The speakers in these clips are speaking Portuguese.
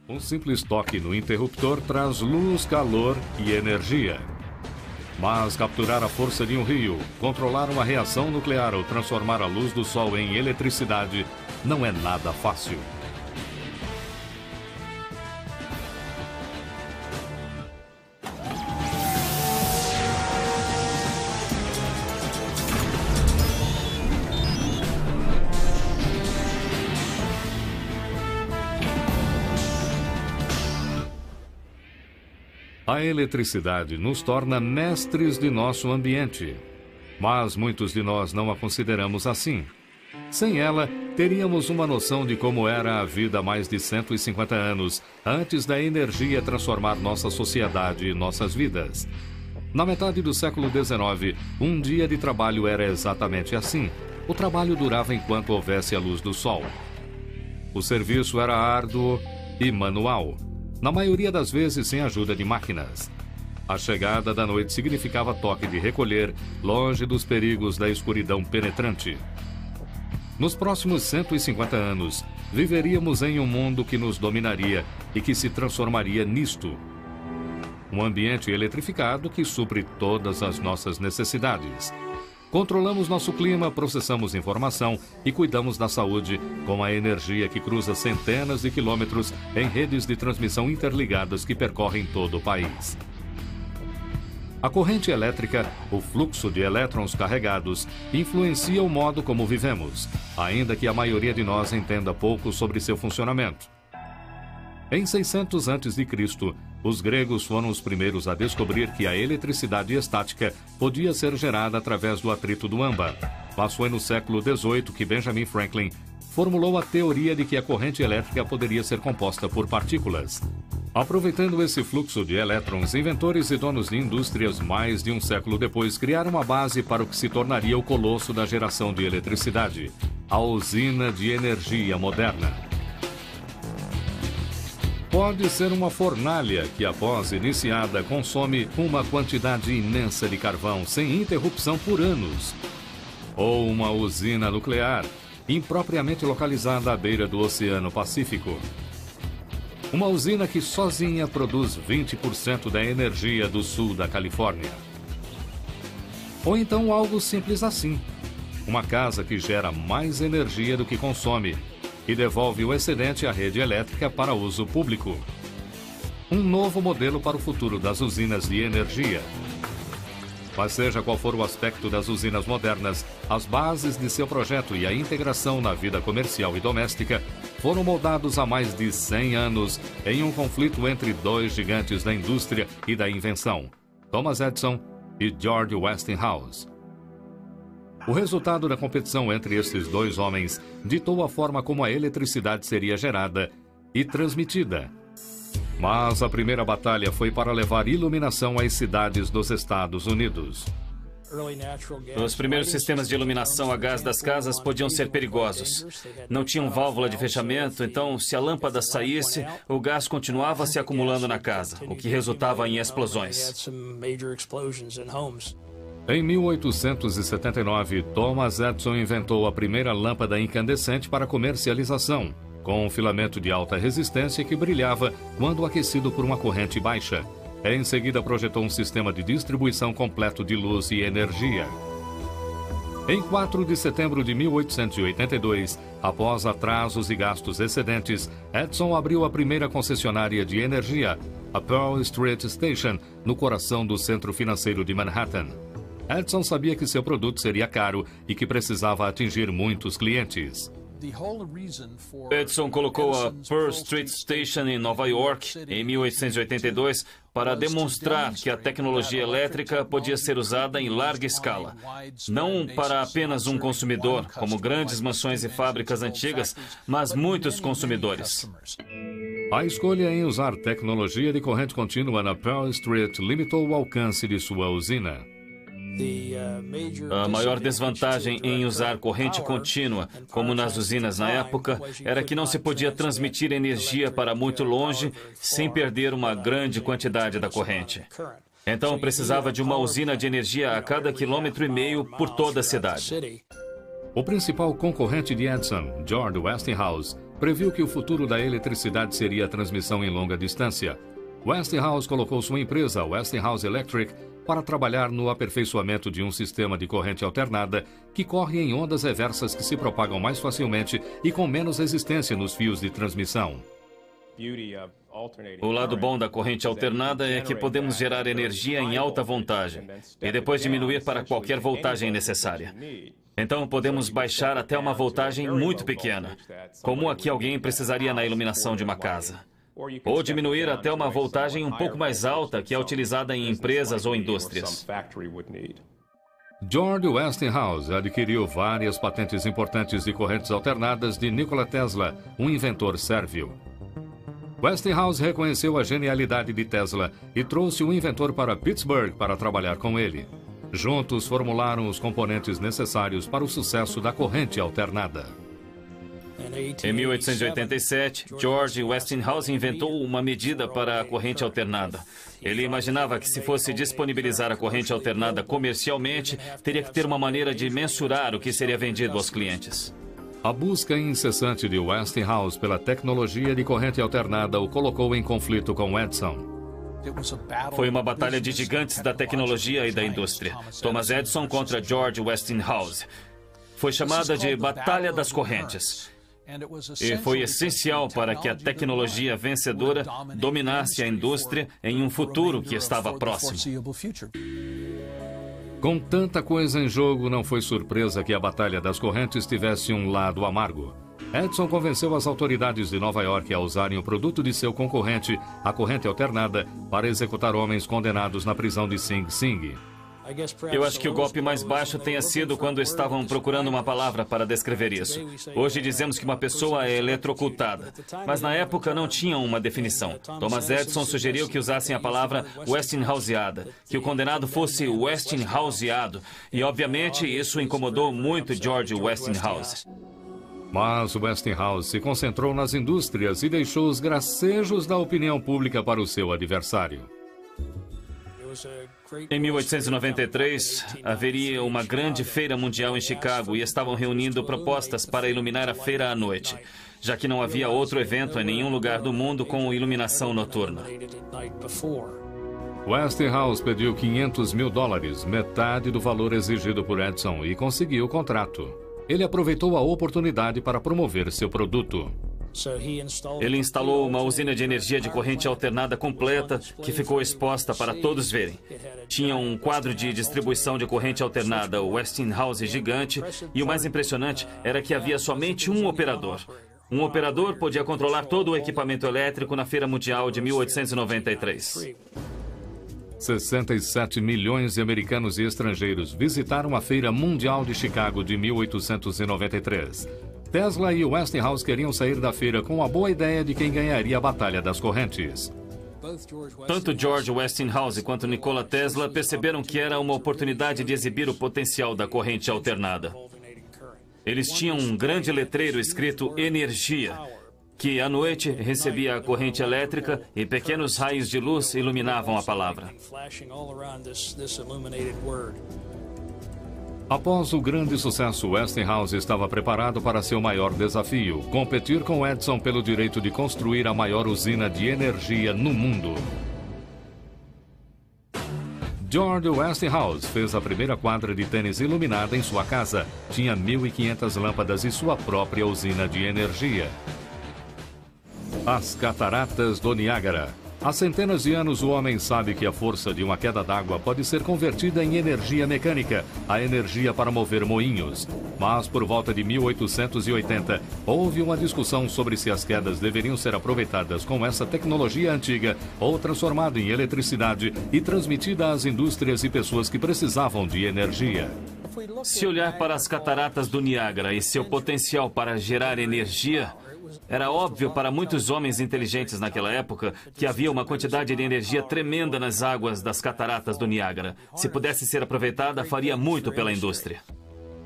Um simples toque no interruptor traz luz, calor e energia. Mas capturar a força de um rio, controlar uma reação nuclear ou transformar a luz do sol em eletricidade não é nada fácil. A eletricidade nos torna mestres de nosso ambiente, mas muitos de nós não a consideramos assim. Sem ela, teríamos uma noção de como era a vida há mais de 150 anos, antes da energia transformar nossa sociedade e nossas vidas. Na metade do século XIX, um dia de trabalho era exatamente assim. O trabalho durava enquanto houvesse a luz do sol. O serviço era árduo e manual, na maioria das vezes sem ajuda de máquinas. A chegada da noite significava toque de recolher, longe dos perigos da escuridão penetrante. Nos próximos 150 anos, viveríamos em um mundo que nos dominaria e que se transformaria nisto. Um ambiente eletrificado que supre todas as nossas necessidades. Controlamos nosso clima, processamos informação e cuidamos da saúde com a energia que cruza centenas de quilômetros em redes de transmissão interligadas que percorrem todo o país. A corrente elétrica, o fluxo de elétrons carregados, influencia o modo como vivemos, ainda que a maioria de nós entenda pouco sobre seu funcionamento. Em 600 a.C., os gregos foram os primeiros a descobrir que a eletricidade estática podia ser gerada através do atrito do âmbar. Mas foi no século XVIII que Benjamin Franklin formulou a teoria de que a corrente elétrica poderia ser composta por partículas. Aproveitando esse fluxo de elétrons, inventores e donos de indústrias mais de um século depois criaram uma base para o que se tornaria o colosso da geração de eletricidade, a usina de energia moderna. Pode ser uma fornalha que, após iniciada, consome uma quantidade imensa de carvão sem interrupção por anos. Ou uma usina nuclear, impropriamente localizada à beira do Oceano Pacífico. Uma usina que sozinha produz 20% da energia do sul da Califórnia. Ou então algo simples assim. Uma casa que gera mais energia do que consome e devolve o excedente à rede elétrica para uso público. Um novo modelo para o futuro das usinas de energia. Mas seja qual for o aspecto das usinas modernas, as bases de seu projeto e a integração na vida comercial e doméstica foram moldados há mais de 100 anos em um conflito entre dois gigantes da indústria e da invenção, Thomas Edison e George Westinghouse. O resultado da competição entre esses dois homens ditou a forma como a eletricidade seria gerada e transmitida. Mas a primeira batalha foi para levar iluminação às cidades dos Estados Unidos. Os primeiros sistemas de iluminação a gás das casas podiam ser perigosos. Não tinham válvula de fechamento, então, se a lâmpada saísse, o gás continuava se acumulando na casa, o que resultava em explosões. Em 1879, Thomas Edison inventou a primeira lâmpada incandescente para comercialização, com um filamento de alta resistência que brilhava quando aquecido por uma corrente baixa. Em seguida, projetou um sistema de distribuição completo de luz e energia. Em 4 de setembro de 1882, após atrasos e gastos excedentes, Edison abriu a primeira concessionária de energia, a Pearl Street Station, no coração do centro financeiro de Manhattan. Edison sabia que seu produto seria caro e que precisava atingir muitos clientes. Edison colocou a Pearl Street Station em Nova York, em 1882, para demonstrar que a tecnologia elétrica podia ser usada em larga escala. Não para apenas um consumidor, como grandes mansões e fábricas antigas, mas muitos consumidores. A escolha em usar tecnologia de corrente contínua na Pearl Street limitou o alcance de sua usina. A maior desvantagem em usar corrente contínua, como nas usinas na época, era que não se podia transmitir energia para muito longe sem perder uma grande quantidade da corrente. Então precisava de uma usina de energia a cada 1,5 km por toda a cidade. O principal concorrente de Edison, George Westinghouse, previu que o futuro da eletricidade seria a transmissão em longa distância. Westinghouse colocou sua empresa, Westinghouse Electric, para trabalhar no aperfeiçoamento de um sistema de corrente alternada que corre em ondas reversas que se propagam mais facilmente e com menos resistência nos fios de transmissão. O lado bom da corrente alternada é que podemos gerar energia em alta voltagem e depois diminuir para qualquer voltagem necessária. Então podemos baixar até uma voltagem muito pequena, como a que alguém precisaria na iluminação de uma casa. Ou diminuir até uma voltagem um pouco mais alta que é utilizada em empresas ou indústrias. George Westinghouse adquiriu várias patentes importantes de correntes alternadas de Nikola Tesla, um inventor sérvio. Westinghouse reconheceu a genialidade de Tesla e trouxe o inventor para Pittsburgh para trabalhar com ele. Juntos formularam os componentes necessários para o sucesso da corrente alternada. Em 1887, George Westinghouse inventou uma medida para a corrente alternada. Ele imaginava que se fosse disponibilizar a corrente alternada comercialmente, teria que ter uma maneira de mensurar o que seria vendido aos clientes. A busca incessante de Westinghouse pela tecnologia de corrente alternada o colocou em conflito com Edison. Foi uma batalha de gigantes da tecnologia e da indústria. Thomas Edison contra George Westinghouse. Foi chamada de Batalha das Correntes. E foi essencial para que a tecnologia vencedora dominasse a indústria em um futuro que estava próximo. Com tanta coisa em jogo, não foi surpresa que a Batalha das Correntes tivesse um lado amargo. Edison convenceu as autoridades de Nova York a usarem o produto de seu concorrente, a corrente alternada, para executar homens condenados na prisão de Sing Sing. Eu acho que o golpe mais baixo tenha sido quando estavam procurando uma palavra para descrever isso. Hoje dizemos que uma pessoa é eletrocutada, mas na época não tinham uma definição. Thomas Edison sugeriu que usassem a palavra Westinghouseada, que o condenado fosse Westinghouseado, e obviamente isso incomodou muito George Westinghouse. Mas Westinghouse se concentrou nas indústrias e deixou os gracejos da opinião pública para o seu adversário. Em 1893, haveria uma grande feira mundial em Chicago e estavam reunindo propostas para iluminar a feira à noite, já que não havia outro evento em nenhum lugar do mundo com iluminação noturna. Westinghouse pediu $500 mil, metade do valor exigido por Edison, e conseguiu o contrato. Ele aproveitou a oportunidade para promover seu produto. Ele instalou uma usina de energia de corrente alternada completa que ficou exposta para todos verem. Tinha um quadro de distribuição de corrente alternada, o Westinghouse gigante, e o mais impressionante era que havia somente um operador. Um operador podia controlar todo o equipamento elétrico na Feira Mundial de 1893. 67 milhões de americanos e estrangeiros visitaram a Feira Mundial de Chicago de 1893. Tesla e Westinghouse queriam sair da feira com a boa ideia de quem ganharia a Batalha das Correntes. Tanto George Westinghouse quanto Nikola Tesla perceberam que era uma oportunidade de exibir o potencial da corrente alternada. Eles tinham um grande letreiro escrito Energia, que à noite recebia a corrente elétrica e pequenos raios de luz iluminavam a palavra. Após o grande sucesso, Westinghouse estava preparado para seu maior desafio, competir com Edison pelo direito de construir a maior usina de energia no mundo. George Westinghouse fez a primeira quadra de tênis iluminada em sua casa. Tinha 1.500 lâmpadas e sua própria usina de energia. As Cataratas do Niágara. Há centenas de anos, o homem sabe que a força de uma queda d'água pode ser convertida em energia mecânica, a energia para mover moinhos. Mas, por volta de 1880, houve uma discussão sobre se as quedas deveriam ser aproveitadas com essa tecnologia antiga ou transformada em eletricidade e transmitida às indústrias e pessoas que precisavam de energia. Se olhar para as Cataratas do Niágara e seu potencial para gerar energia, era óbvio para muitos homens inteligentes naquela época que havia uma quantidade de energia tremenda nas águas das Cataratas do Niágara. Se pudesse ser aproveitada, faria muito pela indústria.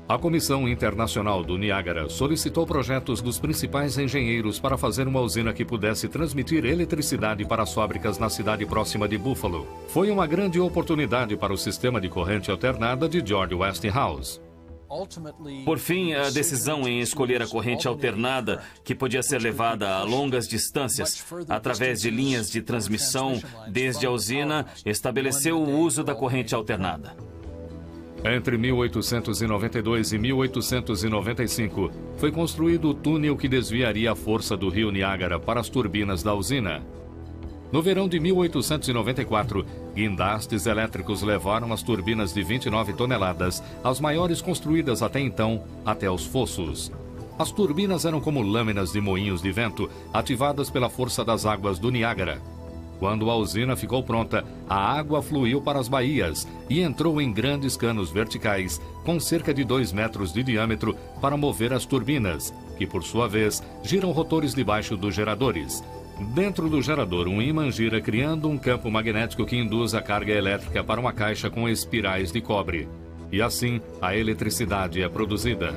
A Comissão Internacional do Niágara solicitou projetos dos principais engenheiros para fazer uma usina que pudesse transmitir eletricidade para as fábricas na cidade próxima de Buffalo. Foi uma grande oportunidade para o sistema de corrente alternada de George Westinghouse. Por fim, a decisão em escolher a corrente alternada, que podia ser levada a longas distâncias, através de linhas de transmissão desde a usina, estabeleceu o uso da corrente alternada. Entre 1892 e 1895, foi construído o túnel que desviaria a força do rio Niágara para as turbinas da usina. No verão de 1894, guindastes elétricos levaram as turbinas de 29 toneladas, as maiores construídas até então, até os fossos. As turbinas eram como lâminas de moinhos de vento, ativadas pela força das águas do Niágara. Quando a usina ficou pronta, a água fluiu para as baías e entrou em grandes canos verticais, com cerca de 2 metros de diâmetro, para mover as turbinas, que por sua vez giram rotores debaixo dos geradores. Dentro do gerador, um ímã gira criando um campo magnético que induz a carga elétrica para uma caixa com espirais de cobre. E assim, a eletricidade é produzida.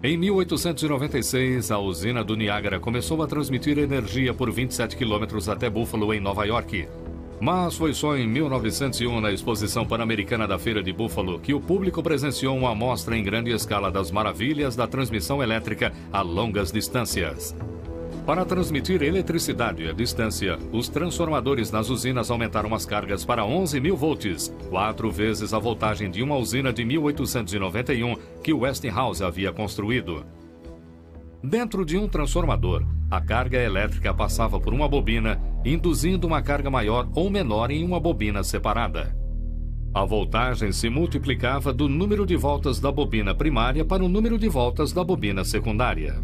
Em 1896, a usina do Niágara começou a transmitir energia por 27 quilômetros até Buffalo, em Nova York. Mas foi só em 1901, na Exposição Pan-Americana da Feira de Buffalo, que o público presenciou uma amostra em grande escala das maravilhas da transmissão elétrica a longas distâncias. Para transmitir eletricidade à distância, os transformadores nas usinas aumentaram as cargas para 11.000 volts, 4 vezes a voltagem de uma usina de 1891 que Westinghouse havia construído. Dentro de um transformador, a carga elétrica passava por uma bobina, induzindo uma carga maior ou menor em uma bobina separada. A voltagem se multiplicava do número de voltas da bobina primária para o número de voltas da bobina secundária.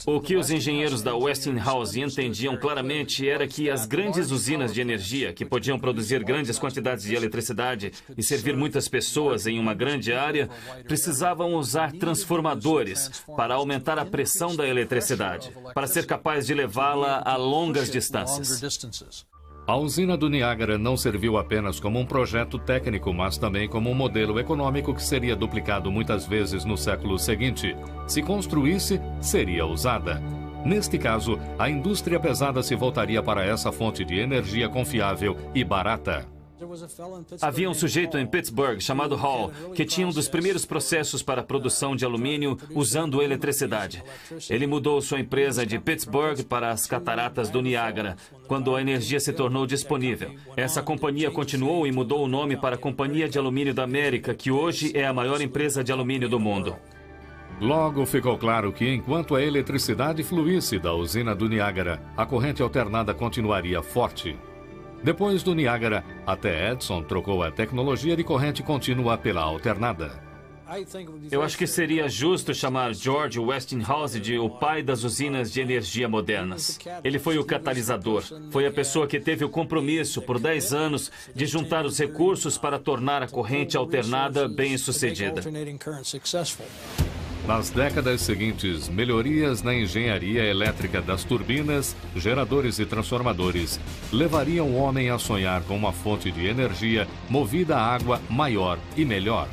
O que os engenheiros da Westinghouse entendiam claramente era que as grandes usinas de energia, que podiam produzir grandes quantidades de eletricidade e servir muitas pessoas em uma grande área, precisavam usar transformadores para aumentar a pressão da eletricidade, para ser capaz de levá-la a longas distâncias. A usina do Niágara não serviu apenas como um projeto técnico, mas também como um modelo econômico que seria duplicado muitas vezes no século seguinte. Se construísse, seria usada. Neste caso, a indústria pesada se voltaria para essa fonte de energia confiável e barata. Havia um sujeito em Pittsburgh chamado Hall, que tinha um dos primeiros processos para a produção de alumínio usando eletricidade. Ele mudou sua empresa de Pittsburgh para as cataratas do Niágara, quando a energia se tornou disponível. Essa companhia continuou e mudou o nome para a Companhia de Alumínio da América, que hoje é a maior empresa de alumínio do mundo. Logo ficou claro que enquanto a eletricidade fluísse da usina do Niágara, a corrente alternada continuaria forte. Depois do Niágara, até Edison trocou a tecnologia de corrente contínua pela alternada. Eu acho que seria justo chamar George Westinghouse de o pai das usinas de energia modernas. Ele foi o catalisador, foi a pessoa que teve o compromisso por 10 anos de juntar os recursos para tornar a corrente alternada bem-sucedida. Nas décadas seguintes, melhorias na engenharia elétrica das turbinas, geradores e transformadores levariam o homem a sonhar com uma fonte de energia movida a água maior e melhor.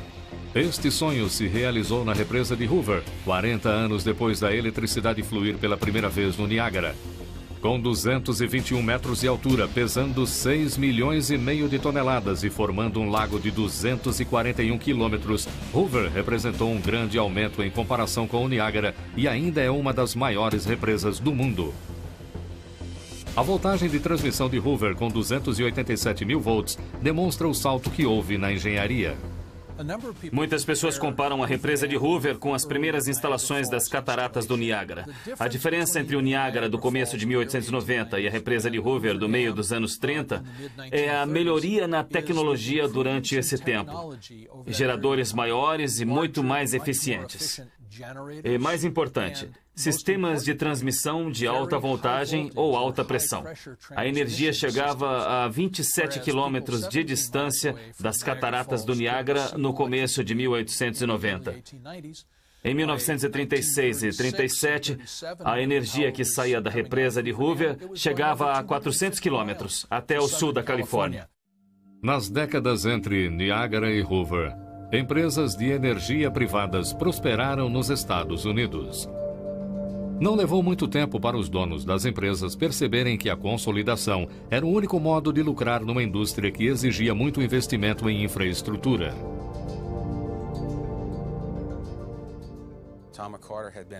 Este sonho se realizou na represa de Hoover, 40 anos depois da eletricidade fluir pela primeira vez no Niágara. Com 221 metros de altura, pesando 6,5 milhões de toneladas e formando um lago de 241 quilômetros, Hoover representou um grande aumento em comparação com o Niágara e ainda é uma das maiores represas do mundo. A voltagem de transmissão de Hoover com 287 mil volts demonstra o salto que houve na engenharia. Muitas pessoas comparam a represa de Hoover com as primeiras instalações das cataratas do Niágara. A diferença entre o Niágara do começo de 1890 e a represa de Hoover do meio dos anos 30 é a melhoria na tecnologia durante esse tempo. Geradores maiores e muito mais eficientes. E mais importante, sistemas de transmissão de alta voltagem ou alta pressão. A energia chegava a 27 quilômetros de distância das cataratas do Niágara no começo de 1890. Em 1936 e 37, a energia que saía da represa de Hoover chegava a 400 quilômetros, até o sul da Califórnia. Nas décadas entre Niágara e Hoover, empresas de energia privadas prosperaram nos Estados Unidos. Não levou muito tempo para os donos das empresas perceberem que a consolidação era o único modo de lucrar numa indústria que exigia muito investimento em infraestrutura.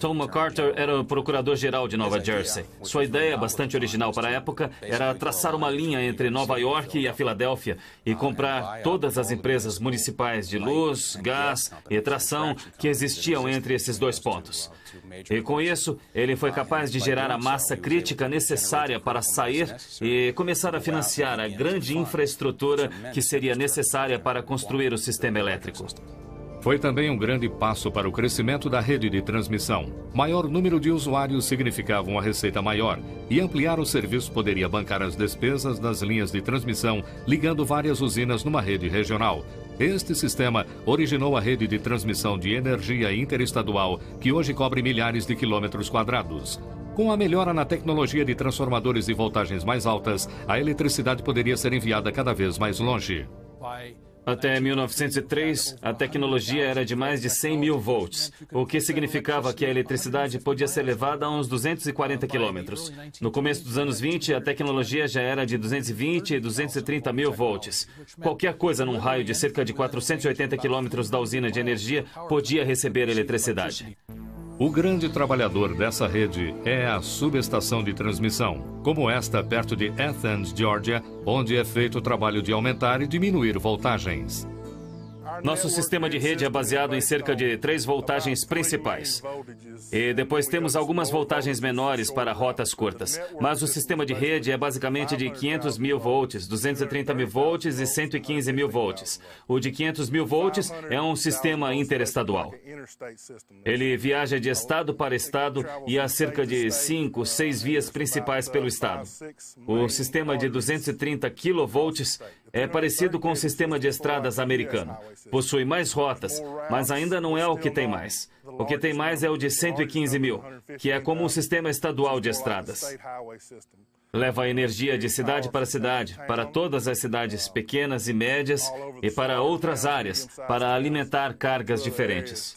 Tom MacArthur era o procurador-geral de Nova Jersey. Sua ideia, bastante original para a época, era traçar uma linha entre Nova York e a Filadélfia e comprar todas as empresas municipais de luz, gás e tração que existiam entre esses dois pontos. E com isso, ele foi capaz de gerar a massa crítica necessária para sair e começar a financiar a grande infraestrutura que seria necessária para construir o sistema elétrico. Foi também um grande passo para o crescimento da rede de transmissão. Maior número de usuários significava uma receita maior, e ampliar o serviço poderia bancar as despesas das linhas de transmissão, ligando várias usinas numa rede regional. Este sistema originou a rede de transmissão de energia interestadual, que hoje cobre milhares de quilômetros quadrados. Com a melhora na tecnologia de transformadores de voltagens mais altas, a eletricidade poderia ser enviada cada vez mais longe. Até 1903, a tecnologia era de mais de 100 mil volts, o que significava que a eletricidade podia ser levada a uns 240 quilômetros. No começo dos anos 20, a tecnologia já era de 220 e 230 mil volts. Qualquer coisa num raio de cerca de 480 quilômetros da usina de energia podia receber eletricidade. O grande trabalhador dessa rede é a subestação de transmissão, como esta perto de Athens, Geórgia, onde é feito o trabalho de aumentar e diminuir voltagens. Nosso sistema de rede é baseado em cerca de 3 voltagens principais. E depois temos algumas voltagens menores para rotas curtas. Mas o sistema de rede é basicamente de 500 mil volts, 230 mil volts e 115 mil volts. O de 500 mil volts é um sistema interestadual. Ele viaja de estado para estado e há cerca de 5, 6 vias principais pelo estado. O sistema de 230 kV é parecido com o sistema de estradas americano. Possui mais rotas, mas ainda não é o que tem mais. O que tem mais é o de 115 mil, que é como um sistema estadual de estradas. Leva energia de cidade para cidade, para todas as cidades pequenas e médias e para outras áreas, para alimentar cargas diferentes.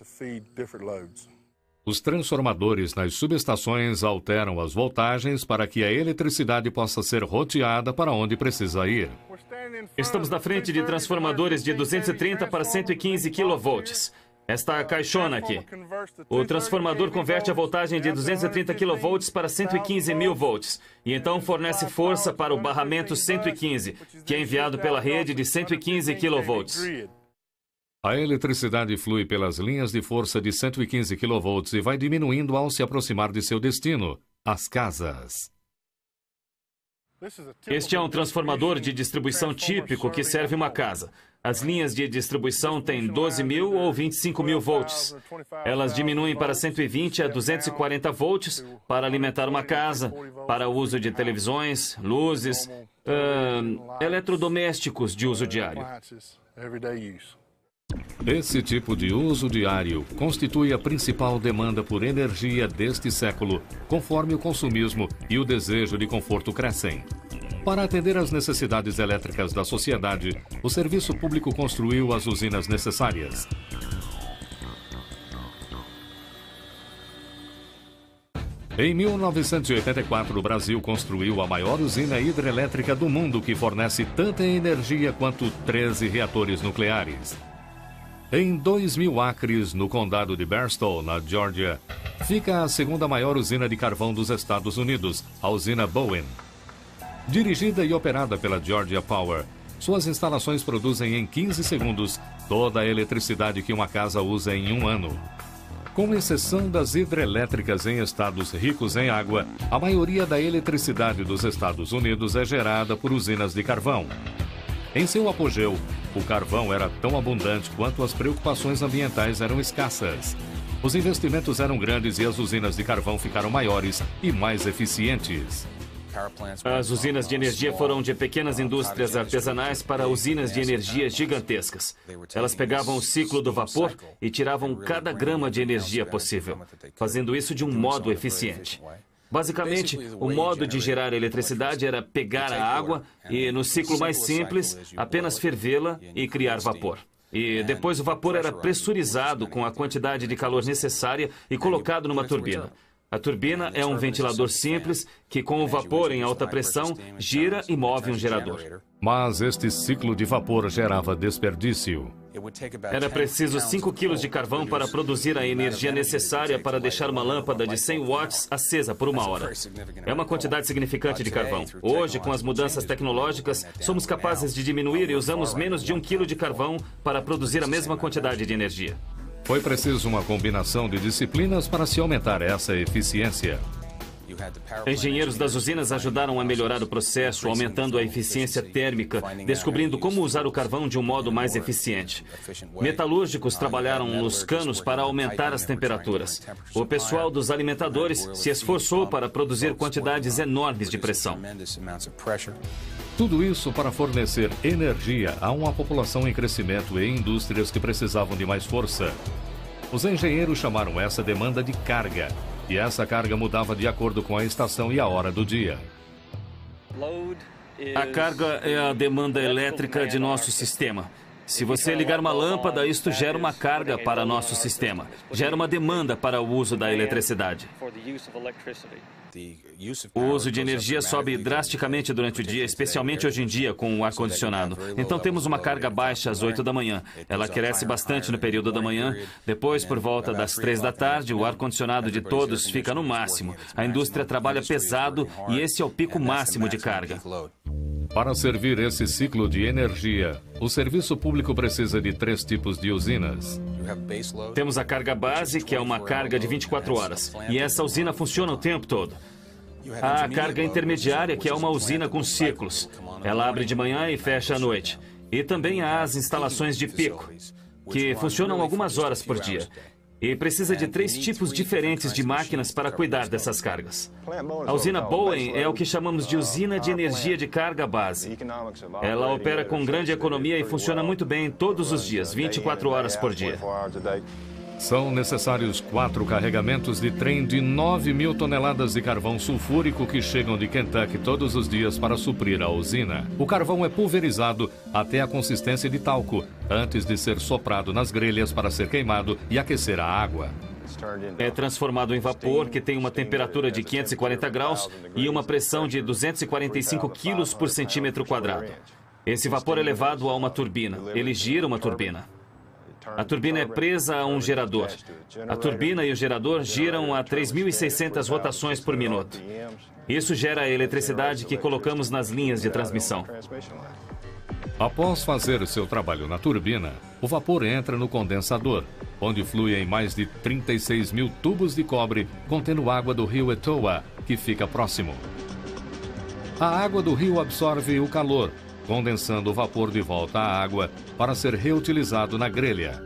Os transformadores nas subestações alteram as voltagens para que a eletricidade possa ser roteada para onde precisa ir. Estamos na frente de transformadores de 230 para 115 kV. Esta caixona aqui. O transformador converte a voltagem de 230 kV para 115 mil volts e então fornece força para o barramento 115, que é enviado pela rede de 115 kV. A eletricidade flui pelas linhas de força de 115 kV e vai diminuindo ao se aproximar de seu destino, as casas. Este é um transformador de distribuição típico que serve uma casa. As linhas de distribuição têm 12 mil ou 25 mil volts. Elas diminuem para 120 a 240 volts para alimentar uma casa, para o uso de televisões, luzes, eletrodomésticos de uso diário. Esse tipo de uso diário constitui a principal demanda por energia deste século, conforme o consumismo e o desejo de conforto crescem. Para atender às necessidades elétricas da sociedade, o serviço público construiu as usinas necessárias. Em 1984, o Brasil construiu a maior usina hidrelétrica do mundo, que fornece tanta energia quanto 13 reatores nucleares. Em 2.000 acres, no condado de Barstow, na Geórgia, fica a segunda maior usina de carvão dos Estados Unidos, a usina Bowen. Dirigida e operada pela Georgia Power, suas instalações produzem em 15 segundos toda a eletricidade que uma casa usa em um ano. Com exceção das hidrelétricas em estados ricos em água, a maioria da eletricidade dos Estados Unidos é gerada por usinas de carvão. Em seu apogeu, o carvão era tão abundante quanto as preocupações ambientais eram escassas. Os investimentos eram grandes e as usinas de carvão ficaram maiores e mais eficientes. As usinas de energia foram de pequenas indústrias artesanais para usinas de energia gigantescas. Elas pegavam o ciclo do vapor e tiravam cada grama de energia possível, fazendo isso de um modo eficiente. Basicamente, o modo de gerar eletricidade era pegar a água e, no ciclo mais simples, apenas fervê-la e criar vapor. E depois o vapor era pressurizado com a quantidade de calor necessária e colocado numa turbina. A turbina é um ventilador simples que, com o vapor em alta pressão, gira e move um gerador. Mas este ciclo de vapor gerava desperdício. Era preciso 5 quilos de carvão para produzir a energia necessária para deixar uma lâmpada de 100 watts acesa por 1 hora. É uma quantidade significante de carvão. Hoje, com as mudanças tecnológicas, somos capazes de diminuir e usamos menos de 1 quilo de carvão para produzir a mesma quantidade de energia. Foi preciso uma combinação de disciplinas para se aumentar essa eficiência. Engenheiros das usinas ajudaram a melhorar o processo, aumentando a eficiência térmica, descobrindo como usar o carvão de um modo mais eficiente. Metalúrgicos trabalharam nos canos para aumentar as temperaturas. O pessoal dos alimentadores se esforçou para produzir quantidades enormes de pressão. Tudo isso para fornecer energia a uma população em crescimento e indústrias que precisavam de mais força. Os engenheiros chamaram essa demanda de carga, e essa carga mudava de acordo com a estação e a hora do dia. A carga é a demanda elétrica de nosso sistema. Se você ligar uma lâmpada, isto gera uma carga para nosso sistema. Gera uma demanda para o uso da eletricidade. O uso de energia sobe drasticamente durante o dia, especialmente hoje em dia com o ar-condicionado. Então temos uma carga baixa às 8 da manhã. Ela cresce bastante no período da manhã. Depois, por volta das 3 da tarde, o ar-condicionado de todos fica no máximo. A indústria trabalha pesado e esse é o pico máximo de carga. Para servir esse ciclo de energia, o serviço público precisa de 3 tipos de usinas. Temos a carga base, que é uma carga de 24 horas. E essa usina funciona o tempo todo. Há a carga intermediária, que é uma usina com ciclos. Ela abre de manhã e fecha à noite. E também há as instalações de pico, que funcionam algumas horas por dia. E precisa de 3 tipos diferentes de máquinas para cuidar dessas cargas. A usina Bowen é o que chamamos de usina de energia de carga base. Ela opera com grande economia e funciona muito bem todos os dias, 24 horas por dia. São necessários 4 carregamentos de trem de 9.000 toneladas de carvão sulfúrico que chegam de Kentucky todos os dias para suprir a usina. O carvão é pulverizado até a consistência de talco, antes de ser soprado nas grelhas para ser queimado e aquecer a água. É transformado em vapor, que tem uma temperatura de 540 graus e uma pressão de 245 quilos por centímetro quadrado. Esse vapor é levado a uma turbina. Ele gira uma turbina. A turbina é presa a um gerador. A turbina e o gerador giram a 3.600 rotações por minuto. Isso gera a eletricidade que colocamos nas linhas de transmissão. Após fazer seu trabalho na turbina, o vapor entra no condensador, onde fluem mais de 36.000 tubos de cobre contendo água do rio Etowah, que fica próximo. A água do rio absorve o calor, condensando o vapor de volta à água para ser reutilizado na grelha.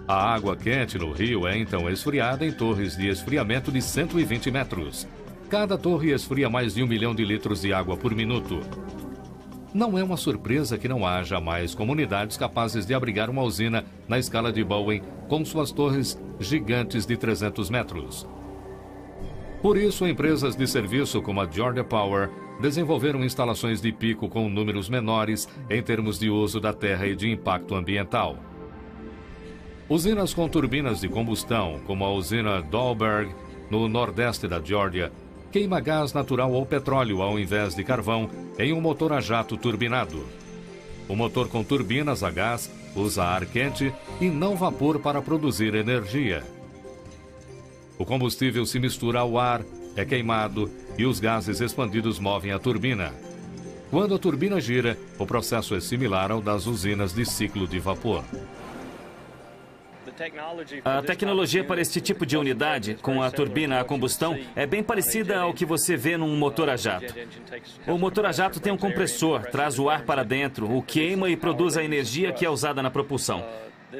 A água quente no rio é então esfriada em torres de esfriamento de 120 metros. Cada torre esfria mais de 1 milhão de litros de água por minuto. Não é uma surpresa que não haja mais comunidades capazes de abrigar uma usina na escala de Bowen com suas torres gigantes de 300 metros. Por isso, empresas de serviço como a Georgia Power desenvolveram instalações de pico com números menores em termos de uso da terra e de impacto ambiental. Usinas com turbinas de combustão, como a usina Dahlberg, no nordeste da Geórgia, queima gás natural ou petróleo ao invés de carvão em um motor a jato turbinado. O motor com turbinas a gás usa ar quente e não vapor para produzir energia. O combustível se mistura ao ar, é queimado e os gases expandidos movem a turbina. Quando a turbina gira, o processo é similar ao das usinas de ciclo de vapor. A tecnologia para este tipo de unidade, com a turbina a combustão, é bem parecida ao que você vê num motor a jato. O motor a jato tem um compressor, traz o ar para dentro, o queima e produz a energia que é usada na propulsão.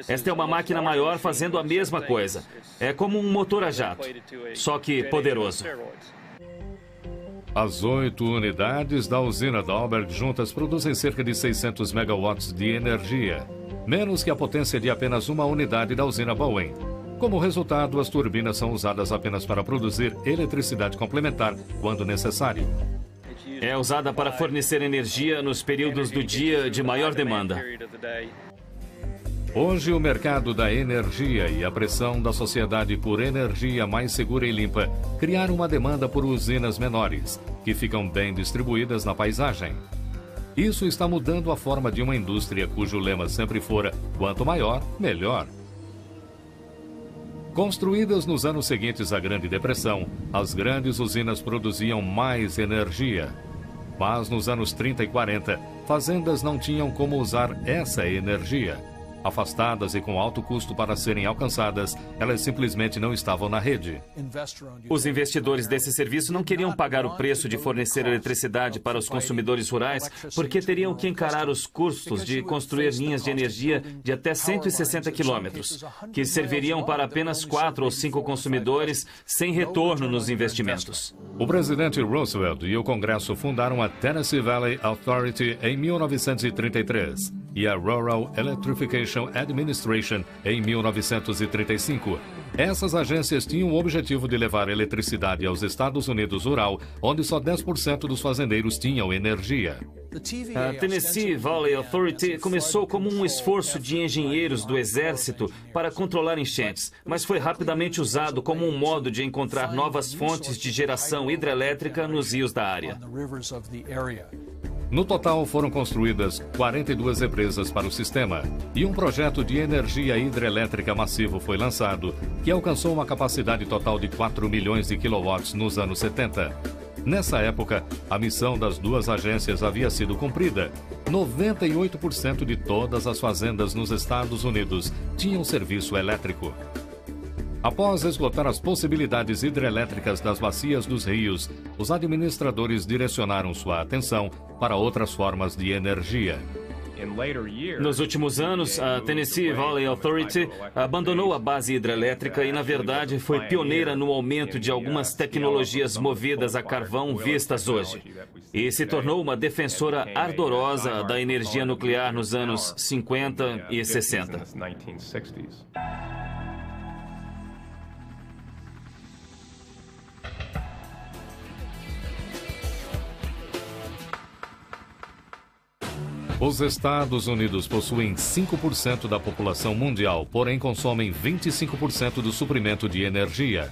Esta é uma máquina maior fazendo a mesma coisa. É como um motor a jato, só que poderoso. As 8 unidades da usina Dahlberg juntas produzem cerca de 600 megawatts de energia, menos que a potência de apenas uma unidade da usina Bowen. Como resultado, as turbinas são usadas apenas para produzir eletricidade complementar quando necessário. É usada para fornecer energia nos períodos do dia de maior demanda. Hoje, o mercado da energia e a pressão da sociedade por energia mais segura e limpa criaram uma demanda por usinas menores, que ficam bem distribuídas na paisagem. Isso está mudando a forma de uma indústria cujo lema sempre fora quanto maior, melhor. Construídas nos anos seguintes à Grande Depressão, as grandes usinas produziam mais energia. Mas nos anos 30 e 40, fazendas não tinham como usar essa energia. Afastadas e com alto custo para serem alcançadas, elas simplesmente não estavam na rede. Os investidores desse serviço não queriam pagar o preço de fornecer eletricidade para os consumidores rurais, porque teriam que encarar os custos de construir linhas de energia de até 160 quilômetros, que serviriam para apenas 4 ou 5 consumidores, sem retorno nos investimentos. O presidente Roosevelt e o Congresso fundaram a Tennessee Valley Authority em 1933 e a Rural Electrification Administration em 1935. Essas agências tinham o objetivo de levar eletricidade aos Estados Unidos rural, onde só 10% dos fazendeiros tinham energia. A Tennessee Valley Authority começou como um esforço de engenheiros do Exército para controlar enchentes, mas foi rapidamente usado como um modo de encontrar novas fontes de geração hidrelétrica nos rios da área. No total, foram construídas 42 represas para o sistema e um projeto de energia hidrelétrica massivo foi lançado, que alcançou uma capacidade total de 4 milhões de quilowatts nos anos 70. Nessa época, a missão das duas agências havia sido cumprida. 98% de todas as fazendas nos Estados Unidos tinham serviço elétrico. Após esgotar as possibilidades hidrelétricas das bacias dos rios, os administradores direcionaram sua atenção para outras formas de energia. Nos últimos anos, a Tennessee Valley Authority abandonou a base hidrelétrica e, na verdade, foi pioneira no aumento de algumas tecnologias movidas a carvão vistas hoje. E se tornou uma defensora ardorosa da energia nuclear nos anos 50 e 60. Os Estados Unidos possuem 5% da população mundial, porém consomem 25% do suprimento de energia.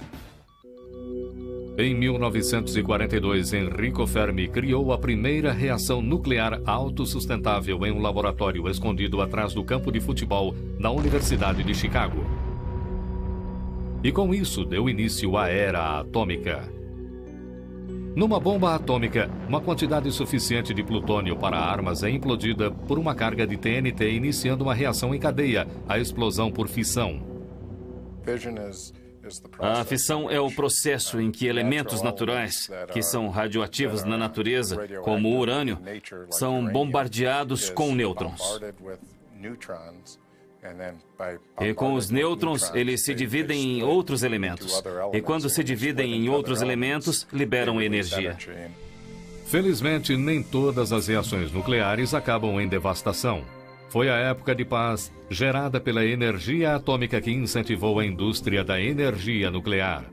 Em 1942, Enrico Fermi criou a primeira reação nuclear autossustentável em um laboratório escondido atrás do campo de futebol na Universidade de Chicago. E com isso deu início à era atômica. Numa bomba atômica, uma quantidade suficiente de plutônio para armas é implodida por uma carga de TNT, iniciando uma reação em cadeia, a explosão por fissão. A fissão é o processo em que elementos naturais, que são radioativos na natureza, como o urânio, são bombardeados com nêutrons. E com os nêutrons, eles se dividem em outros elementos. E quando se dividem em outros elementos, liberam energia. Felizmente, nem todas as reações nucleares acabam em devastação. Foi a época de paz gerada pela energia atômica que incentivou a indústria da energia nuclear.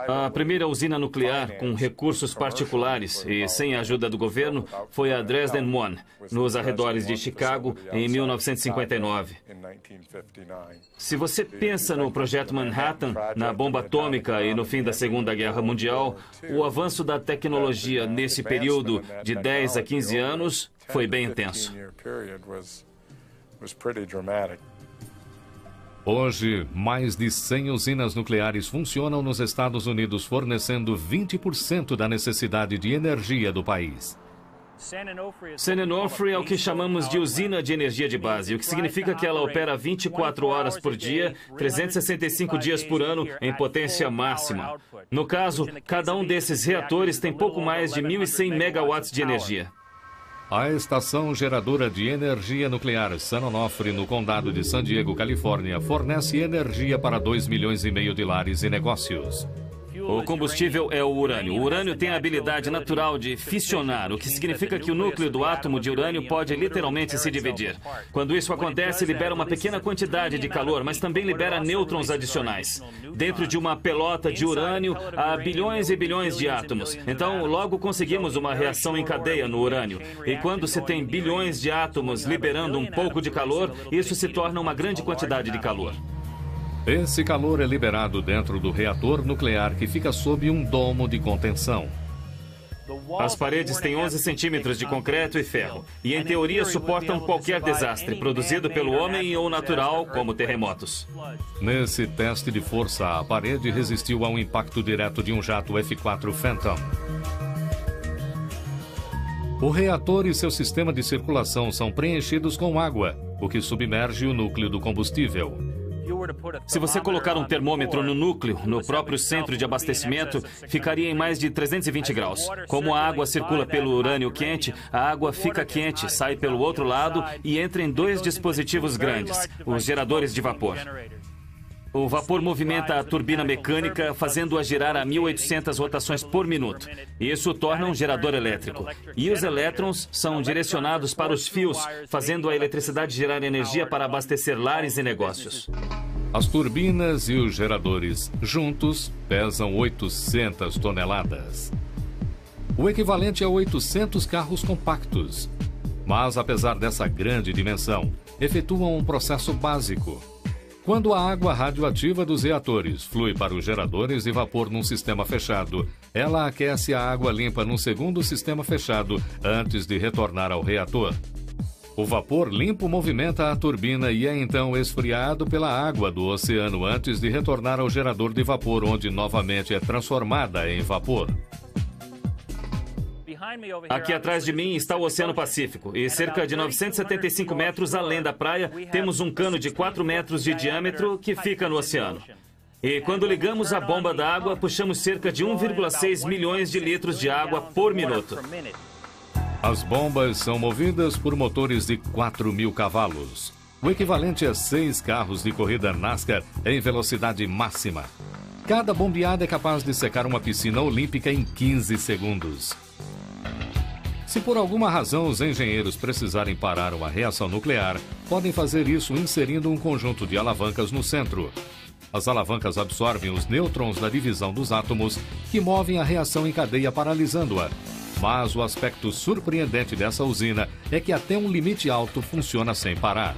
A primeira usina nuclear com recursos particulares e sem a ajuda do governo foi a Dresden 1, nos arredores de Chicago, em 1959. Se você pensa no Projeto Manhattan, na bomba atômica e no fim da Segunda Guerra Mundial, o avanço da tecnologia nesse período de 10 a 15 anos foi bem intenso. Hoje, mais de 100 usinas nucleares funcionam nos Estados Unidos, fornecendo 20% da necessidade de energia do país. San Onofre é o que chamamos de usina de energia de base, o que significa que ela opera 24 horas por dia, 365 dias por ano, em potência máxima. No caso, cada um desses reatores tem pouco mais de 1.100 megawatts de energia. A estação geradora de energia nuclear San Onofre, no condado de San Diego, Califórnia, fornece energia para 2,5 milhões de lares e negócios. O combustível é o urânio. O urânio tem a habilidade natural de fissionar, o que significa que o núcleo do átomo de urânio pode literalmente se dividir. Quando isso acontece, libera uma pequena quantidade de calor, mas também libera nêutrons adicionais. Dentro de uma pelota de urânio, há bilhões e bilhões de átomos. Então, logo conseguimos uma reação em cadeia no urânio. E quando se tem bilhões de átomos liberando um pouco de calor, isso se torna uma grande quantidade de calor. Esse calor é liberado dentro do reator nuclear que fica sob um domo de contenção. As paredes têm 11 centímetros de concreto e ferro, e em teoria suportam qualquer desastre, produzido pelo homem ou natural, como terremotos. Nesse teste de força, a parede resistiu ao impacto direto de um jato F-4 Phantom. O reator e seu sistema de circulação são preenchidos com água, o que submerge o núcleo do combustível. Se você colocar um termômetro no núcleo, no próprio centro de abastecimento, ficaria em mais de 320 graus. Como a água circula pelo urânio quente, a água fica quente, sai pelo outro lado e entra em dois dispositivos grandes, os geradores de vapor. O vapor movimenta a turbina mecânica, fazendo-a girar a 1.800 rotações por minuto. Isso torna um gerador elétrico. E os elétrons são direcionados para os fios, fazendo a eletricidade gerar energia para abastecer lares e negócios. As turbinas e os geradores, juntos, pesam 800 toneladas. O equivalente a 800 carros compactos. Mas, apesar dessa grande dimensão, efetuam um processo básico. Quando a água radioativa dos reatores flui para os geradores de vapor num sistema fechado, ela aquece a água limpa num segundo sistema fechado antes de retornar ao reator. O vapor limpo movimenta a turbina e é então esfriado pela água do oceano antes de retornar ao gerador de vapor, onde novamente é transformada em vapor. Aqui atrás de mim está o Oceano Pacífico e cerca de 975 metros além da praia temos um cano de 4 metros de diâmetro que fica no oceano. E quando ligamos a bomba da água, puxamos cerca de 1,6 milhões de litros de água por minuto. As bombas são movidas por motores de 4.000 cavalos, o equivalente a 6 carros de corrida NASCAR em velocidade máxima. Cada bombeada é capaz de secar uma piscina olímpica em 15 segundos. Se por alguma razão os engenheiros precisarem parar uma reação nuclear, podem fazer isso inserindo um conjunto de alavancas no centro. As alavancas absorvem os nêutrons da divisão dos átomos, que movem a reação em cadeia paralisando-a. Mas o aspecto surpreendente dessa usina é que até um limite alto funciona sem parar.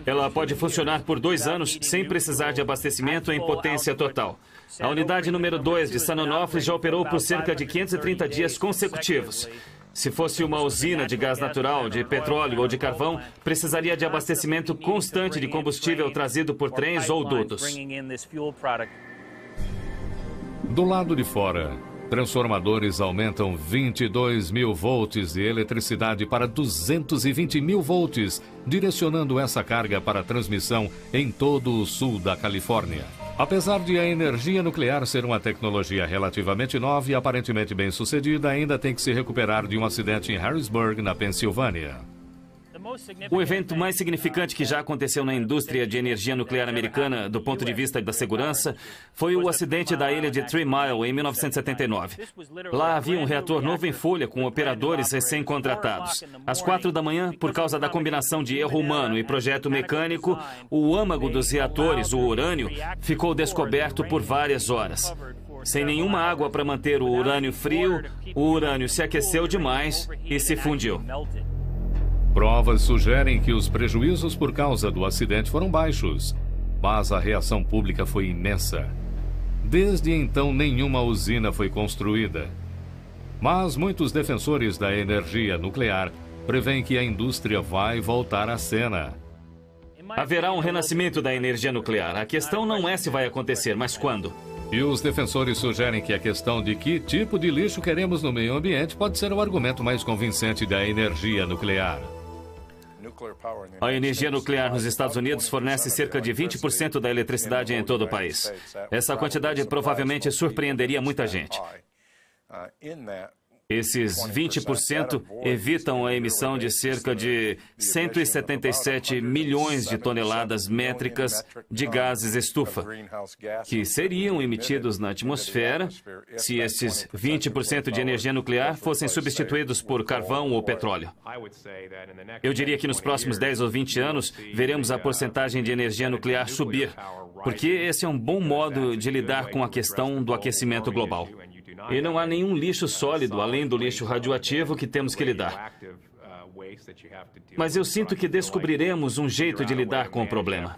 Ela pode funcionar por 2 anos sem precisar de abastecimento em potência total. A unidade número 2 de San Onofre já operou por cerca de 530 dias consecutivos. Se fosse uma usina de gás natural, de petróleo ou de carvão, precisaria de abastecimento constante de combustível trazido por trens ou dutos. Do lado de fora, transformadores aumentam 22.000 volts de eletricidade para 220.000 volts, direcionando essa carga para transmissão em todo o sul da Califórnia. Apesar de a energia nuclear ser uma tecnologia relativamente nova e aparentemente bem-sucedida, ainda tem que se recuperar de um acidente em Harrisburg, na Pensilvânia. O evento mais significante que já aconteceu na indústria de energia nuclear americana, do ponto de vista da segurança, foi o acidente da ilha de 3 Mile, em 1979. Lá havia um reator novo em folha, com operadores recém-contratados. Às 4 da manhã, por causa da combinação de erro humano e projeto mecânico, o âmago dos reatores, o urânio, ficou descoberto por várias horas. Sem nenhuma água para manter o urânio frio, o urânio se aqueceu demais e se fundiu. Provas sugerem que os prejuízos por causa do acidente foram baixos, mas a reação pública foi imensa. Desde então, nenhuma usina foi construída. Mas muitos defensores da energia nuclear prevêem que a indústria vai voltar à cena. Haverá um renascimento da energia nuclear. A questão não é se vai acontecer, mas quando. E os defensores sugerem que a questão de que tipo de lixo queremos no meio ambiente pode ser o argumento mais convincente da energia nuclear. A energia nuclear nos Estados Unidos fornece cerca de 20% da eletricidade em todo o país. Essa quantidade provavelmente surpreenderia muita gente. Esses 20% evitam a emissão de cerca de 177 milhões de toneladas métricas de gases estufa, que seriam emitidos na atmosfera se esses 20% de energia nuclear fossem substituídos por carvão ou petróleo. Eu diria que nos próximos 10 ou 20 anos veremos a porcentagem de energia nuclear subir, porque esse é um bom modo de lidar com a questão do aquecimento global. E não há nenhum lixo sólido, além do lixo radioativo, que temos que lidar. Mas eu sinto que descobriremos um jeito de lidar com o problema.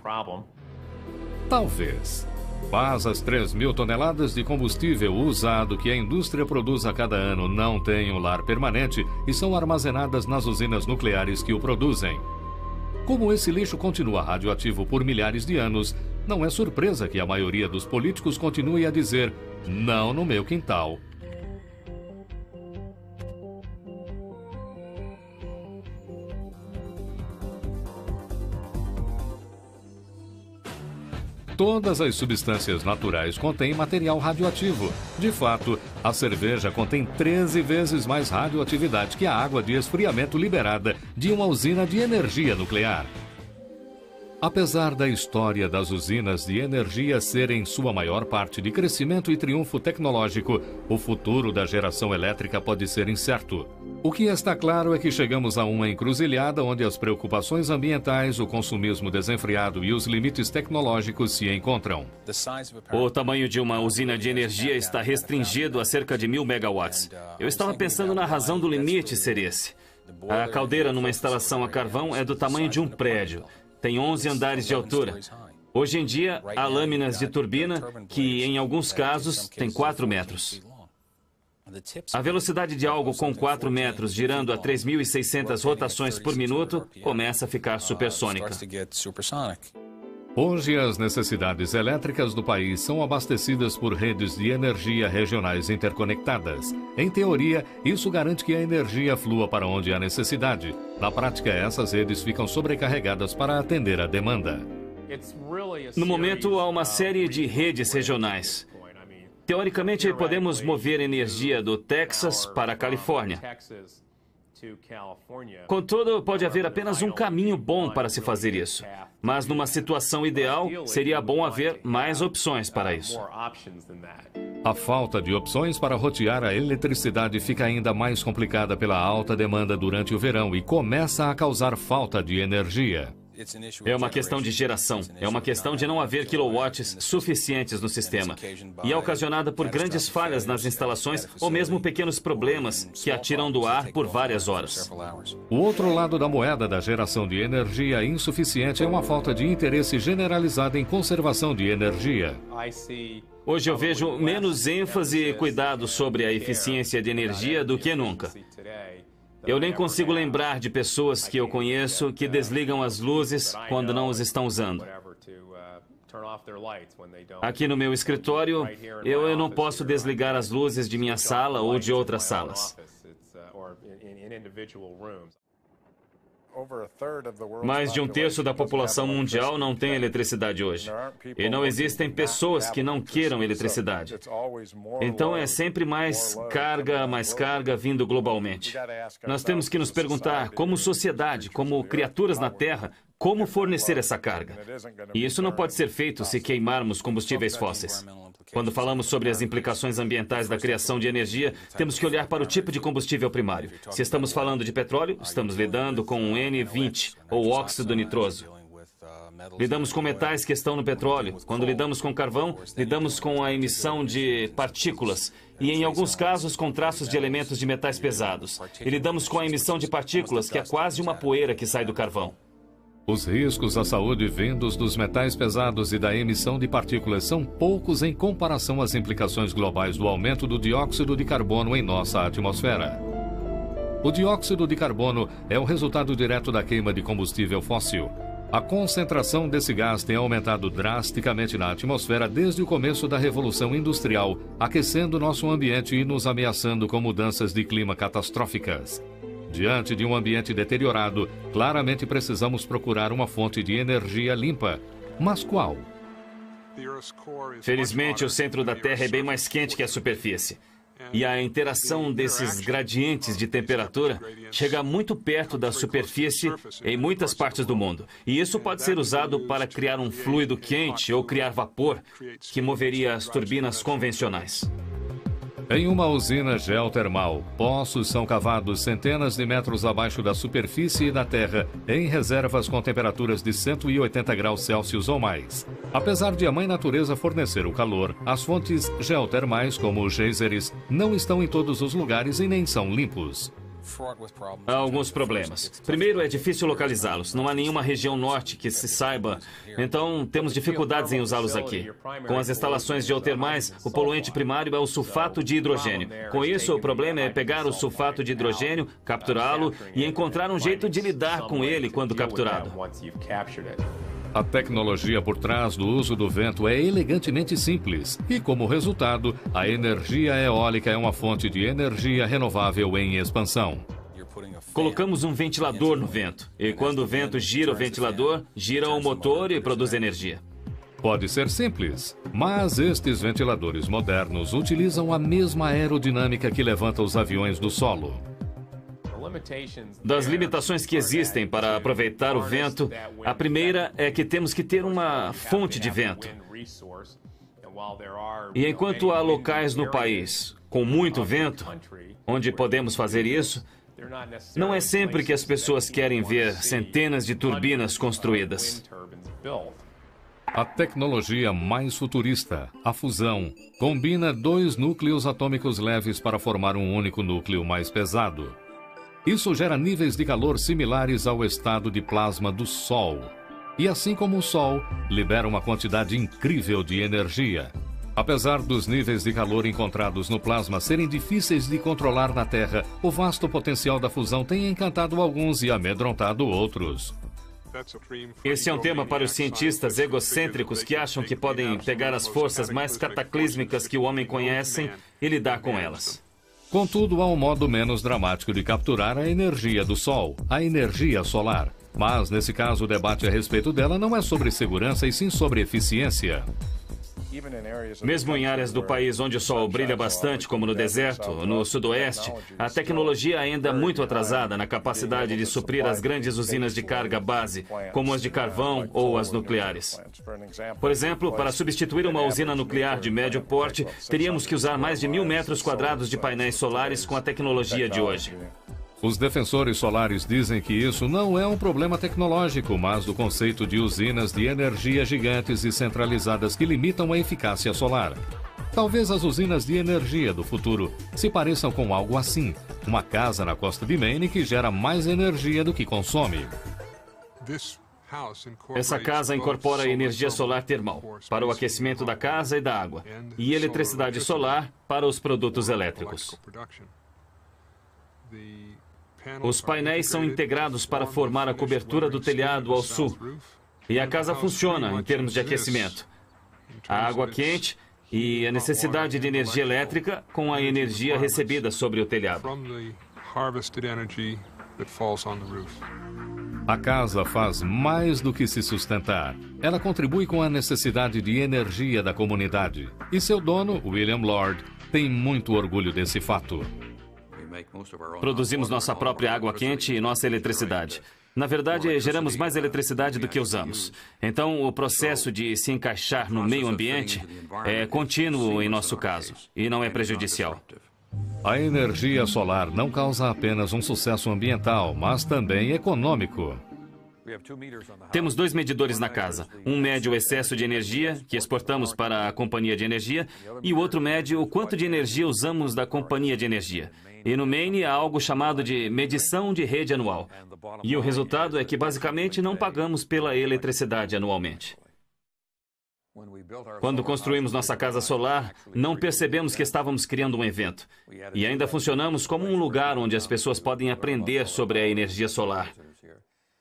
Talvez. Mas as 3.000 toneladas de combustível usado que a indústria produz a cada ano não têm um lar permanente e são armazenadas nas usinas nucleares que o produzem. Como esse lixo continua radioativo por milhares de anos, não é surpresa que a maioria dos políticos continue a dizer "não no meu quintal". Todas as substâncias naturais contêm material radioativo. De fato, a cerveja contém 13 vezes mais radioatividade que a água de esfriamento liberada de uma usina de energia nuclear. Apesar da história das usinas de energia ser em sua maior parte de crescimento e triunfo tecnológico, o futuro da geração elétrica pode ser incerto. O que está claro é que chegamos a uma encruzilhada onde as preocupações ambientais, o consumismo desenfreado e os limites tecnológicos se encontram. O tamanho de uma usina de energia está restringido a cerca de 1.000 megawatts. Eu estava pensando na razão do limite ser esse. A caldeira numa instalação a carvão é do tamanho de um prédio. Tem 11 andares de altura. Hoje em dia, há lâminas de turbina que, em alguns casos, têm 4 metros. A velocidade de algo com 4 metros girando a 3.600 rotações por minuto começa a ficar supersônica. Hoje, as necessidades elétricas do país são abastecidas por redes de energia regionais interconectadas. Em teoria, isso garante que a energia flua para onde há necessidade. Na prática, essas redes ficam sobrecarregadas para atender a demanda. No momento, há uma série de redes regionais. Teoricamente, podemos mover energia do Texas para a Califórnia. Contudo, pode haver apenas um caminho bom para se fazer isso. Mas numa situação ideal, seria bom haver mais opções para isso. A falta de opções para rotear a eletricidade fica ainda mais complicada pela alta demanda durante o verão e começa a causar falta de energia. É uma questão de geração, é uma questão de não haver quilowatts suficientes no sistema. E é ocasionada por grandes falhas nas instalações ou mesmo pequenos problemas que a tiram do ar por várias horas. O outro lado da moeda da geração de energia insuficiente é uma falta de interesse generalizado em conservação de energia. Hoje eu vejo menos ênfase e cuidado sobre a eficiência de energia do que nunca. Eu nem consigo lembrar de pessoas que eu conheço que desligam as luzes quando não as estão usando. Aqui no meu escritório, eu não posso desligar as luzes de minha sala ou de outras salas. Mais de um terço da população mundial não tem eletricidade hoje. E não existem pessoas que não queiram eletricidade. Então é sempre mais carga vindo globalmente. Nós temos que nos perguntar, como sociedade, como criaturas na Terra, como fornecer essa carga. E isso não pode ser feito se queimarmos combustíveis fósseis. Quando falamos sobre as implicações ambientais da criação de energia, temos que olhar para o tipo de combustível primário. Se estamos falando de petróleo, estamos lidando com um N20, ou óxido nitroso. Lidamos com metais que estão no petróleo. Quando lidamos com carvão, lidamos com a emissão de partículas e, em alguns casos, com traços de elementos de metais pesados. E lidamos com a emissão de partículas, que é quase uma poeira que sai do carvão. Os riscos à saúde vindos dos metais pesados e da emissão de partículas são poucos em comparação às implicações globais do aumento do dióxido de carbono em nossa atmosfera. O dióxido de carbono é o resultado direto da queima de combustível fóssil. A concentração desse gás tem aumentado drasticamente na atmosfera desde o começo da Revolução Industrial, aquecendo nosso ambiente e nos ameaçando com mudanças de clima catastróficas. Diante de um ambiente deteriorado, claramente precisamos procurar uma fonte de energia limpa. Mas qual? Felizmente, o centro da Terra é bem mais quente que a superfície. E a interação desses gradientes de temperatura chega muito perto da superfície em muitas partes do mundo. E isso pode ser usado para criar um fluido quente ou criar vapor que moveria as turbinas convencionais. Em uma usina geotermal, poços são cavados centenas de metros abaixo da superfície da Terra, em reservas com temperaturas de 180 graus Celsius ou mais. Apesar de a Mãe Natureza fornecer o calor, as fontes geotermais, como os geysers, não estão em todos os lugares e nem são limpos. Há alguns problemas. Primeiro, é difícil localizá-los. Não há nenhuma região norte que se saiba. Então, temos dificuldades em usá-los aqui. Com as instalações geotermais, o poluente primário é o sulfato de hidrogênio. Com isso, o problema é pegar o sulfato de hidrogênio, capturá-lo e encontrar um jeito de lidar com ele quando capturado. A tecnologia por trás do uso do vento é elegantemente simples e, como resultado, a energia eólica é uma fonte de energia renovável em expansão. Colocamos um ventilador no vento e, quando o vento gira o ventilador, gira o motor e produz energia. Pode ser simples, mas estes ventiladores modernos utilizam a mesma aerodinâmica que levanta os aviões do solo. Das limitações que existem para aproveitar o vento, a primeira é que temos que ter uma fonte de vento. E enquanto há locais no país com muito vento, onde podemos fazer isso, não é sempre que as pessoas querem ver centenas de turbinas construídas. A tecnologia mais futurista, a fusão, combina dois núcleos atômicos leves para formar um único núcleo mais pesado. Isso gera níveis de calor similares ao estado de plasma do Sol. E assim como o Sol, libera uma quantidade incrível de energia. Apesar dos níveis de calor encontrados no plasma serem difíceis de controlar na Terra, o vasto potencial da fusão tem encantado alguns e amedrontado outros. Esse é um tema para os cientistas egocêntricos que acham que podem pegar as forças mais cataclísmicas que o homem conhece e lidar com elas. Contudo, há um modo menos dramático de capturar a energia do Sol, a energia solar. Mas, nesse caso, o debate a respeito dela não é sobre segurança e sim sobre eficiência. Mesmo em áreas do país onde o sol brilha bastante, como no deserto, no sudoeste, a tecnologia ainda é muito atrasada na capacidade de suprir as grandes usinas de carga base, como as de carvão ou as nucleares. Por exemplo, para substituir uma usina nuclear de médio porte, teríamos que usar mais de 1.000 metros quadrados de painéis solares com a tecnologia de hoje. Os defensores solares dizem que isso não é um problema tecnológico, mas do conceito de usinas de energia gigantes e centralizadas que limitam a eficácia solar. Talvez as usinas de energia do futuro se pareçam com algo assim, uma casa na costa de Maine que gera mais energia do que consome. Essa casa incorpora energia solar termal para o aquecimento da casa e da água, e eletricidade solar para os produtos elétricos. Os painéis são integrados para formar a cobertura do telhado ao sul. E a casa funciona em termos de aquecimento. A água quente e a necessidade de energia elétrica com a energia recebida sobre o telhado. A casa faz mais do que se sustentar. Ela contribui com a necessidade de energia da comunidade. E seu dono, William Lord, tem muito orgulho desse fato. Produzimos nossa própria água quente e nossa eletricidade. Na verdade, geramos mais eletricidade do que usamos. Então, o processo de se encaixar no meio ambiente é contínuo em nosso caso e não é prejudicial. A energia solar não causa apenas um sucesso ambiental, mas também econômico. Temos 2 medidores na casa. Um mede o excesso de energia que exportamos para a companhia de energia e o outro mede o quanto de energia usamos da companhia de energia. E no Maine há algo chamado de medição de rede anual. E o resultado é que basicamente não pagamos pela eletricidade anualmente. Quando construímos nossa casa solar, não percebemos que estávamos criando um evento. E ainda funcionamos como um lugar onde as pessoas podem aprender sobre a energia solar.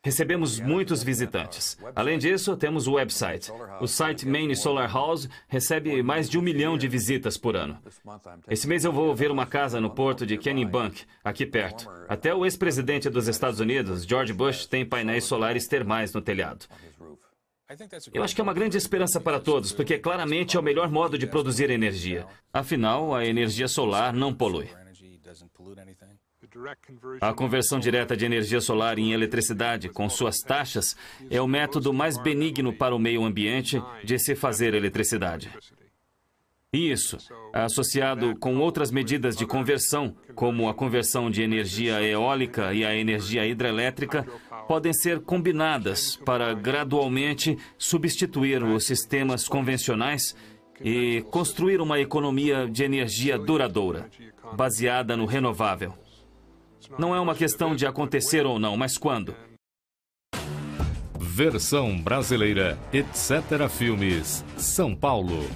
Recebemos muitos visitantes. Além disso, temos o website. O site Maine Solar House recebe mais de 1 milhão de visitas por ano. Esse mês eu vou ver uma casa no porto de Kennebunk, aqui perto. Até o ex-presidente dos Estados Unidos, George Bush, tem painéis solares termais no telhado. Eu acho que é uma grande esperança para todos, porque claramente é o melhor modo de produzir energia. Afinal, a energia solar não polui. A conversão direta de energia solar em eletricidade, com suas taxas, é o método mais benigno para o meio ambiente de se fazer eletricidade. Isso, associado com outras medidas de conversão, como a conversão de energia eólica e a energia hidrelétrica, podem ser combinadas para gradualmente substituir os sistemas convencionais e construir uma economia de energia duradoura, baseada no renovável. Não é uma questão de acontecer ou não, mas quando. Versão brasileira, etc. Filmes, São Paulo.